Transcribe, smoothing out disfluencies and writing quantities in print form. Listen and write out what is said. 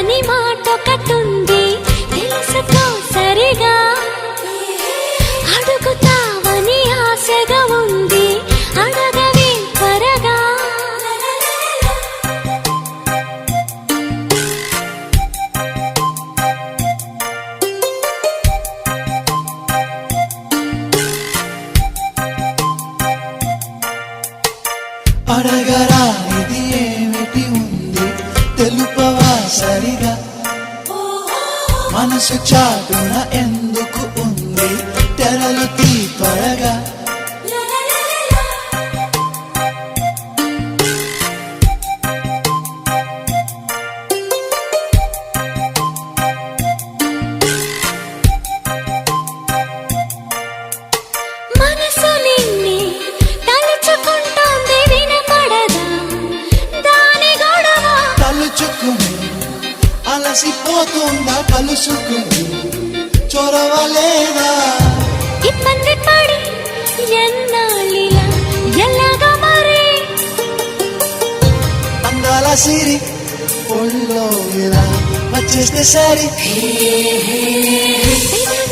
తప్పని మాటొకటుంది తెలుసుకో సరిగా అడుగుతావని ఆశగా ఉంది అడగవే త్వరగా అడగరా ఇది ఏమిటి ఉంది తెలుపవా సరిగా మనసు చాటున ఎందుకు ఉంది తెరలు తీ త్వరగా మనసు నిన్నే తలుచుకుంటోంది వినపడదా దాని గొడవ తలుచుకుని అలసిపోతుందా కలుసుకుని చొరవలేదా ఇబ్బంది పడి ఎన్నాళ్ళిలా ఎలాగా మరి అందాల సిరి ఒళ్ళో ఇలా వచ్చేస్తే సరి పెదవి